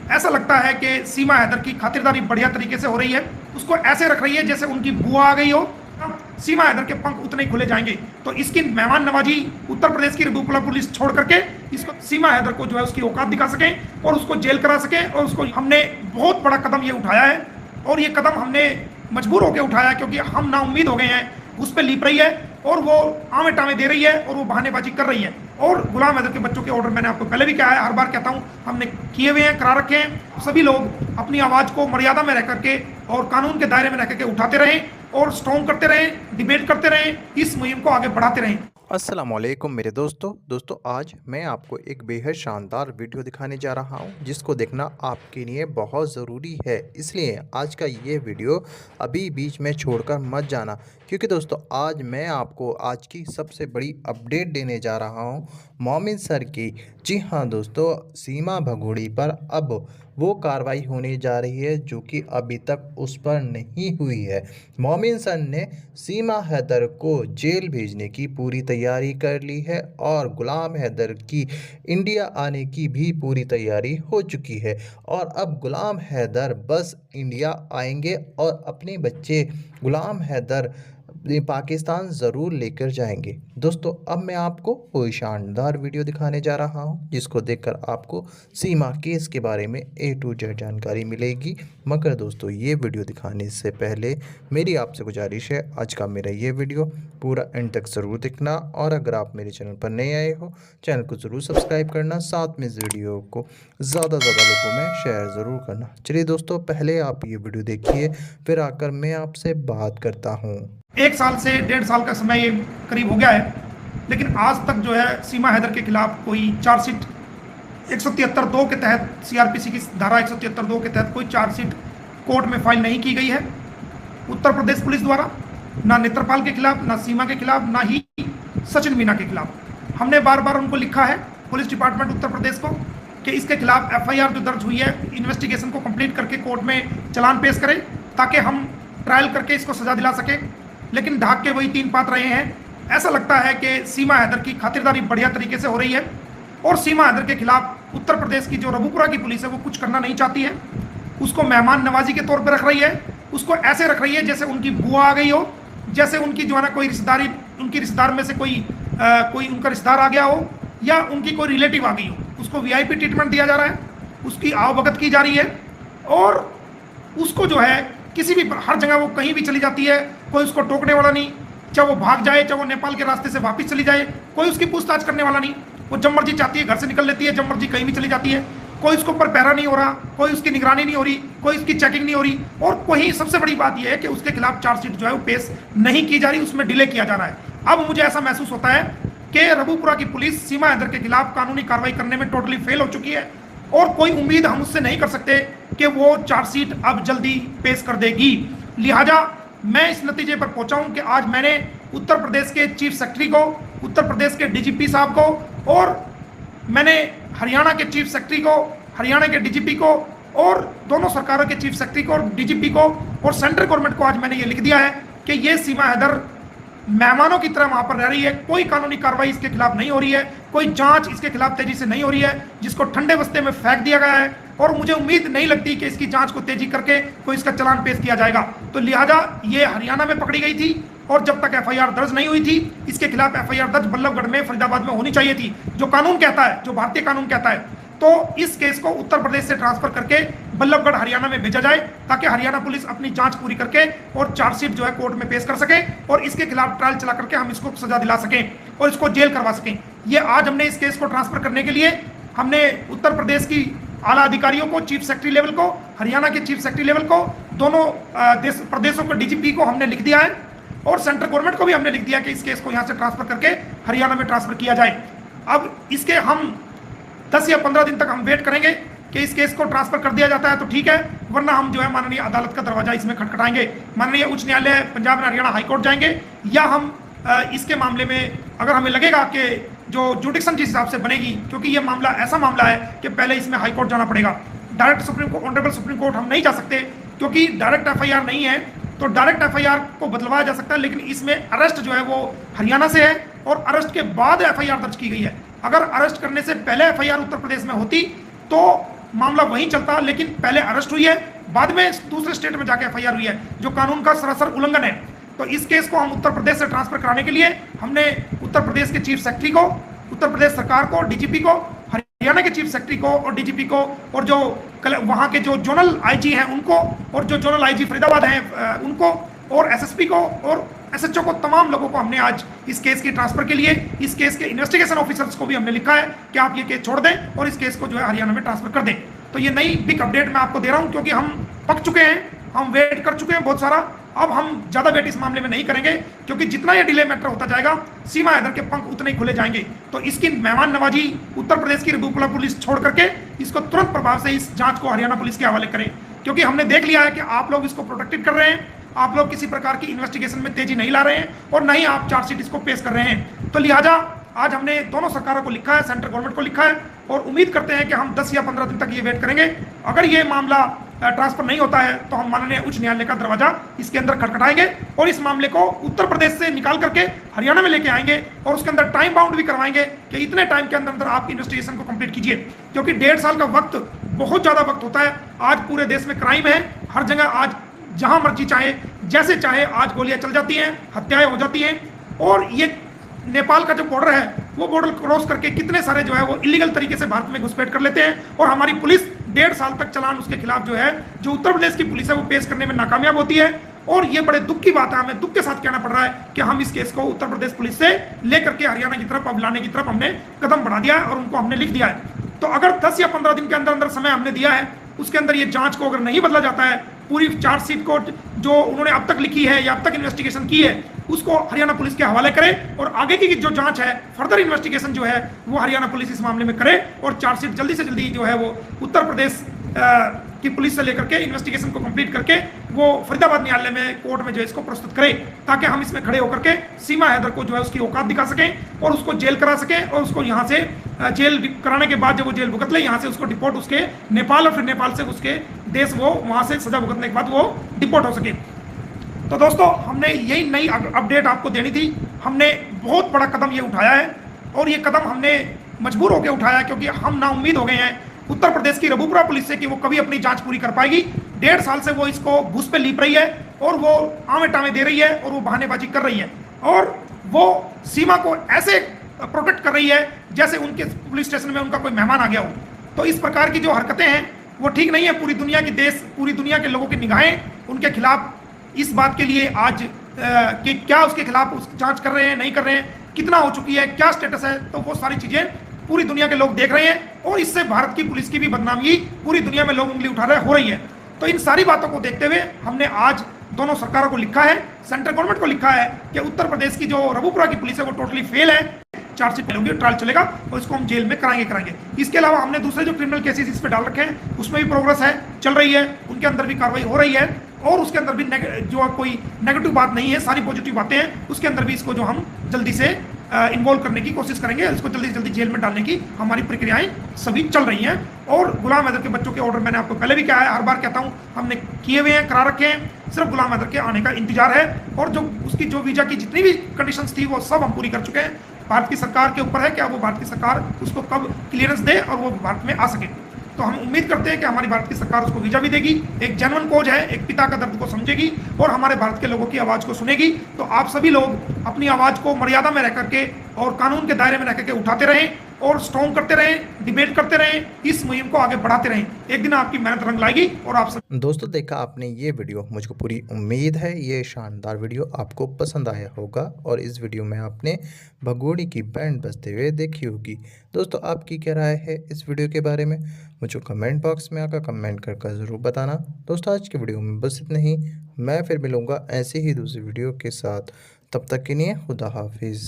ऐसा लगता है कि सीमा हैदर की खातिरदारी बढ़िया तरीके से हो रही है। उसको ऐसे रख रही है जैसे उनकी बुआ आ गई हो। सीमा हैदर के पंख उतने ही खुले जाएंगे। तो इसकी मेहमान नवाजी उत्तर प्रदेश की रबूपुरा पुलिस छोड़ करके इसको सीमा हैदर को जो है उसकी औकात दिखा सकें और उसको जेल करा सकें। और उसको हमने बहुत बड़ा कदम ये उठाया है और ये कदम हमने मजबूर होकर उठाया क्योंकि हम ना उम्मीद हो गए हैं। उस पर लीप रही है और वो आमे टामे दे रही है और वो बहानेबाजी कर रही है। और गुलाम हैदर के बच्चों के ऑर्डर मैंने आपको पहले भी कहा है, हर बार कहता हूं, हमने किए हुए हैं, करा रखे हैं। सभी लोग अपनी आवाज को मर्यादा में रह करके और कानून के दायरे में रह करके उठाते रहें और स्ट्रॉन्ग करते रहें, डिबेट करते रहें, इस मुहिम को आगे बढ़ाते रहें। अस्सलामुअलैकुम मेरे दोस्तों आज मैं आपको एक बेहद शानदार वीडियो दिखाने जा रहा हूं जिसको देखना आपके लिए बहुत ज़रूरी है। इसलिए आज का ये वीडियो अभी बीच में छोड़कर मत जाना, क्योंकि दोस्तों आज मैं आपको आज की सबसे बड़ी अपडेट देने जा रहा हूं मोमिन सर की। जी हाँ दोस्तों, सीमा भगोड़ी पर अब वो कार्रवाई होने जा रही है जो कि अभी तक उस पर नहीं हुई है। मोमिन सर ने सीमा हैदर को जेल भेजने की पूरी तैयारी कर ली है और गुलाम हैदर की इंडिया आने की भी पूरी तैयारी हो चुकी है। और अब गुलाम हैदर बस इंडिया आएंगे और अपने बच्चे गुलाम हैदर पाकिस्तान ज़रूर लेकर जाएंगे। दोस्तों अब मैं आपको कोई शानदार वीडियो दिखाने जा रहा हूं जिसको देखकर आपको सीमा केस के बारे में A to Z जानकारी मिलेगी। मगर दोस्तों ये वीडियो दिखाने से पहले मेरी आपसे गुजारिश है, आज का मेरा ये वीडियो पूरा एंड तक ज़रूर देखना और अगर आप मेरे चैनल पर नए आए हो चैनल को ज़रूर सब्सक्राइब करना, साथ में इस वीडियो को ज़्यादा लोगों में शेयर ज़रूर करना। चलिए दोस्तों, पहले आप ये वीडियो देखिए, फिर आकर मैं आपसे बात करता हूँ। 1 साल से 1.5 साल का समय ये करीब हो गया है, लेकिन आज तक जो है सीमा हैदर के खिलाफ कोई चार्जशीट 173(2) के तहत, सीआरपीसी की धारा 173(2) के तहत कोई चार्जशीट कोर्ट में फाइल नहीं की गई है उत्तर प्रदेश पुलिस द्वारा, ना नेत्रपाल के खिलाफ, ना सीमा के खिलाफ, ना ही सचिन मीना के खिलाफ। हमने बार बार उनको लिखा है, पुलिस डिपार्टमेंट उत्तर प्रदेश को, कि इसके खिलाफ एफआईआर जो दर्ज हुई है इन्वेस्टिगेशन को कंप्लीट करके कोर्ट में चलान पेश करें ताकि हम ट्रायल करके इसको सजा दिला सकें। लेकिन ढाक के वही 3 पात रहे हैं। ऐसा लगता है कि सीमा हैदर की खातिरदारी बढ़िया तरीके से हो रही है और सीमा हैदर के खिलाफ उत्तर प्रदेश की जो रबूपुरा की पुलिस है वो कुछ करना नहीं चाहती है। उसको मेहमान नवाजी के तौर पर रख रही है, उसको ऐसे रख रही है जैसे उनकी बुआ आ गई हो, जैसे उनकी जो है ना कोई रिश्तेदारी, उनकी रिश्तेदार में से कोई उनका रिश्तेदार आ गया हो या उनकी कोई रिलेटिव आ गई हो। उसको वीआईपी ट्रीटमेंट दिया जा रहा है, उसकी आवभगत की जा रही है और उसको जो है किसी भी हर जगह वो कहीं भी चली जाती है, कोई उसको टोकने वाला नहीं, चाहे वो भाग जाए, चाहे वो नेपाल के रास्ते से वापस चली जाए, कोई उसकी पूछताछ करने वाला नहीं। वो जब मर्जी चाहती है घर से निकल लेती है, जब मर्जी कहीं भी चली जाती है, कोई उसके ऊपर पहरा नहीं हो रहा, कोई उसकी निगरानी नहीं हो रही, कोई उसकी चेकिंग नहीं हो रही। और कोई सबसे बड़ी बात यह है कि उसके खिलाफ चार्जशीट जो है वो पेश नहीं की जा रही, उसमें डिले किया जा रहा है। अब मुझे ऐसा महसूस होता है कि रबूपुरा की पुलिस सीमा हैदर के खिलाफ कानूनी कार्रवाई करने में टोटली फेल हो चुकी है और कोई उम्मीद हम उससे नहीं कर सकते कि वो चार्जशीट अब जल्दी पेश कर देगी। लिहाजा मैं इस नतीजे पर पहुंचा हूं कि आज मैंने उत्तर प्रदेश के चीफ सेक्रेटरी को, उत्तर प्रदेश के डीजीपी साहब को और मैंने हरियाणा के चीफ सेक्रेटरी को, हरियाणा के डीजीपी को और दोनों सरकारों के चीफ सेक्रेटरी को और डीजीपी को और सेंट्रल गवर्नमेंट को आज मैंने ये लिख दिया है कि ये सीमा हैदर मेहमानों की तरह वहां पर रह रही है। कोई कानूनी कार्रवाई इसके खिलाफ नहीं हो रही है, कोई जांच इसके खिलाफ तेजी से नहीं हो रही है, जिसको ठंडे बस्ते में फेंक दिया गया है और मुझे उम्मीद नहीं लगती कि इसकी जांच को तेजी करके कोई इसका चालान पेश किया जाएगा। तो लिहाजा ये हरियाणा में पकड़ी गई थी और जब तक एफआईआर दर्ज नहीं हुई थी इसके खिलाफ एफआईआर दर्ज बल्लभगढ़ में, फरीदाबाद में होनी चाहिए थी, जो कानून कहता है, जो भारतीय कानून कहता है। तो इस केस को उत्तर प्रदेश से ट्रांसफर करके बल्लभगढ़ हरियाणा में भेजा जाए ताकि हरियाणा पुलिस अपनी जांच पूरी करके और चार्जशीट जो है कोर्ट में पेश कर सके और इसके खिलाफ ट्रायल चला करके हम इसको सजा दिला सकें और इसको जेल करवा सकें। ये आज हमने इस केस को ट्रांसफर करने के लिए हमने उत्तर प्रदेश की आला अधिकारियों को, चीफ सेक्रेटरी लेवल को, हरियाणा के चीफ सेक्रेटरी लेवल को, दोनों प्रदेशों के डीजीपी को हमने लिख दिया है और सेंट्रल गवर्नमेंट को भी हमने लिख दिया कि इस केस को यहाँ से ट्रांसफर करके हरियाणा में ट्रांसफर किया जाए। अब इसके हम 10 या 15 दिन तक हम वेट करेंगे कि इस केस को ट्रांसफर कर दिया जाता है तो ठीक है, वरना हम जो है माननीय अदालत का दरवाजा इसमें खटखटाएंगे, माननीय उच्च न्यायालय पंजाब एंड हरियाणा हाईकोर्ट जाएंगे, या हम इसके मामले में अगर हमें लगेगा कि जो जुडिक्शन जिस हिसाब से बनेगी, क्योंकि ये मामला ऐसा मामला है कि पहले इसमें हाईकोर्ट जाना पड़ेगा, direct supreme court, honourable supreme court हम नहीं जा सकते क्योंकि डायरेक्ट एफआईआर नहीं है। तो डायरेक्ट एफआईआर को बदलवाया जा सकता है, लेकिन इसमें अरेस्ट जो है वो हरियाणा से है और अरेस्ट के बाद एफआईआर दर्ज की गई है। अगर अरेस्ट करने से पहले एफआईआर उत्तर प्रदेश में होती तो मामला वहीं चलता, लेकिन पहले अरेस्ट हुई है, बाद में दूसरे स्टेट में जाके एफआईआर हुई है, जो कानून का सरासर उल्लंघन है। तो इस केस को हम उत्तर प्रदेश से ट्रांसफर कराने के लिए हमने उत्तर प्रदेश के चीफ सेक्रेटरी को, उत्तर प्रदेश सरकार को, डीजीपी को, हरियाणा के चीफ सेक्रेटरी को और डीजीपी को, और जो वहां के जो जोनल आईजी हैं उनको, और जो जोनल आईजी फरीदाबाद हैं उनको, और एसएसपी को और एसएचओ को, तमाम लोगों को हमने आज इस केस की ट्रांसफर के लिए, इस केस के इन्वेस्टिगेशन ऑफिसर्स को भी हमने लिखा है कि आप ये केस छोड़ दें और इस केस को जो है हरियाणा में ट्रांसफर कर दें। तो ये नई बिग अपडेट मैं आपको दे रहा हूं, क्योंकि हम पक चुके हैं, हम वेट कर चुके हैं बहुत सारा। अब हम ज्यादा वेट इस मामले में नहीं करेंगे, क्योंकि जितना ये डिले मैटर होता जाएगा, सीमा हैदर के पंख उतने ही खुले जाएंगे। तो इसकी मेहमान नवाजी उत्तर प्रदेश की रबूपुरा पुलिस छोड़ करके इसको तुरंत प्रभाव से इस जांच को हरियाणा पुलिस के हवाले करें, क्योंकि हमने देख लिया है कि आप लोग इसको प्रोटेक्टेड कर रहे हैं, आप लोग किसी प्रकार की इन्वेस्टिगेशन में तेजी नहीं ला रहे हैं, और नहीं आप चार्जशीट इसको पेश कर रहे हैं। तो लिहाजा आज हमने दोनों सरकारों को लिखा है, सेंट्रल गवर्नमेंट को लिखा है, और उम्मीद करते हैं कि हम 10 या 15 दिन तक ये वेट करेंगे। अगर ये मामला ट्रांसफर नहीं होता है तो हम माननीय उच्च न्यायालय का दरवाजा इसके अंदर खटखटाएंगे और इस मामले को उत्तर प्रदेश से निकाल करके हरियाणा में लेके आएंगे, और उसके अंदर टाइम बाउंड भी करवाएंगे कि इतने टाइम के अंदर अंदर आप इन्वेस्टिगेशन को कंप्लीट कीजिए, क्योंकि 1.5 साल का वक्त बहुत ज्यादा वक्त होता है। आज पूरे देश में क्राइम है, हर जगह आज जहां मर्जी चाहे जैसे चाहे आज गोलियां चल जाती हैं, हत्याएं हो जाती हैं, और ये नेपाल का जो बॉर्डर है वो बॉर्डर क्रॉस करके कितने सारे जो है वो इलीगल तरीके से भारत में घुसपैठ कर लेते हैं, और हमारी पुलिस 1.5 साल तक चलान उसके खिलाफ जो है, जो उत्तर प्रदेश की पुलिस है, वो पेश करने में नाकामयाब होती है। और ये बड़े दुख की बात है, हमें दुख के साथ कहना पड़ रहा है कि हम इस केस को उत्तर प्रदेश पुलिस से लेकर के हरियाणा की तरफ अब लाने की तरफ हमने कदम बढ़ा दिया है और उनको हमने लिख दिया है। तो अगर 10 या 15 दिन के अंदर अंदर समय हमने दिया है, उसके अंदर ये जांच को अगर नहीं बदला जाता है, पूरी चार्जशीट को जो उन्होंने अब तक लिखी है या अब तक इन्वेस्टिगेशन की है उसको हरियाणा पुलिस के हवाले करे, और आगे की जो जांच है, फर्दर इन्वेस्टिगेशन जो है वो हरियाणा पुलिस इस मामले में करे, और चार्जशीट जल्दी से जल्दी जो है वो उत्तर प्रदेश की पुलिस से लेकर के इन्वेस्टिगेशन को कंप्लीट करके वो फरीदाबाद न्यायालय में, कोर्ट में जो है इसको प्रस्तुत करे, ताकि हम इसमें खड़े होकर के सीमा हैदर को जो है उसकी औकात दिखा सकें और उसको जेल करा सकें, और उसको यहाँ से जेल कराने के बाद जब वो जेल भुगत ले, यहाँ से उसको डिपोर्ट उसके नेपाल, और फिर नेपाल से उसके देश वो वहाँ से सजा भुगतने के बाद वो डिपोर्ट हो सके। तो दोस्तों, हमने यही नई अपडेट आपको देनी थी। हमने बहुत बड़ा कदम ये उठाया है, और ये कदम हमने मजबूर होकर उठाया, क्योंकि हम नाउम्मीद हो गए हैं उत्तर प्रदेश की रबूपुरा पुलिस से कि वो कभी अपनी जांच पूरी कर पाएगी। 1.5 साल से वो इसको घूस पे लीप रही है, और वो आमे टामे दे रही है, और वो बहानेबाजी कर रही है, और वो सीमा को ऐसे प्रोटेक्ट कर रही है जैसे उनके पुलिस स्टेशन में उनका कोई मेहमान आ गया हो। तो इस प्रकार की जो हरकतें हैं वो ठीक नहीं है। पूरी दुनिया के लोगों की निगाहें उनके खिलाफ इस बात के लिए आज कि क्या उसके खिलाफ जांच कर रहे हैं, नहीं कर रहे हैं, कितना हो चुकी है, क्या स्टेटस है, तो वो सारी चीजें पूरी दुनिया के लोग देख रहे हैं, और इससे भारत की पुलिस की भी बदनामी पूरी दुनिया में लोग उंगली उठा रहे हो रही है। तो इन सारी बातों को देखते हुए हमने आज दोनों सरकारों को लिखा है, सेंट्रल गवर्नमेंट को लिखा है कि उत्तर प्रदेश की जो रबूपुरा की पुलिस है वो टोटली फेल है, चार्जशीट होगी, ट्रायल चलेगा, और इसको हम जेल में कराएंगे। इसके अलावा हमने दूसरे जो क्रिमिनल केसेस इस पे डाल रखे हैं उसमें भी प्रोग्रेस है, चल रही है, उनके अंदर भी कार्रवाई हो रही है, और उसके अंदर भी जो कोई नेगेटिव बात नहीं है, सारी पॉजिटिव बातें हैं, उसके अंदर भी इसको जो हम जल्दी से इन्वॉल्व करने की कोशिश करेंगे, इसको जल्दी से जल्दी जेल में डालने की हमारी प्रक्रियाएं सभी चल रही हैं। और गुलाम हैदर के बच्चों के ऑर्डर मैंने आपको पहले भी कहा है, हर बार कहता हूं, हमने किए हुए हैं, करा रखे हैं, सिर्फ गुलाम हैदर के आने का इंतजार है, और जो उसकी जो वीजा की जितनी भी कंडीशंस थी वो सब हम पूरी कर चुके हैं। भारत की सरकार के ऊपर है कि वो भारत की सरकार उसको कब क्लियरेंस दे और वो भारत में आ सके। तो हम उम्मीद करते हैं कि हमारी भारत की सरकार उसको वीजा भी देगी, एक जेन्युइन कॉज है, एक पिता का दर्द को समझेगी और हमारे भारत के लोगों की आवाज़ को सुनेगी। तो आप सभी लोग अपनी आवाज़ को मर्यादा में रह करके और कानून के दायरे में रह करके उठाते रहें और स्ट्रॉन्ग करते रहें, डिबेट करते रहें, इस मुहिम को आगे बढ़ाते रहें। एक दिन आपकी मेहनत रंग लाएगी। और आप सब दोस्तों, देखा आपने ये वीडियो, मुझको पूरी उम्मीद है ये शानदार वीडियो आपको पसंद आया होगा, और इस वीडियो में आपने भगोड़ी की बैंड बजते हुए देखी होगी। दोस्तों, आपकी क्या राय है इस वीडियो के बारे में, मुझे कमेंट बॉक्स में आकर कमेंट कर ज़रूर बताना। दोस्तों, आज की वीडियो में बस इतना ही। मैं फिर मिलूँगा ऐसे ही दूसरी वीडियो के साथ। तब तक के लिए खुदा हाफिज़।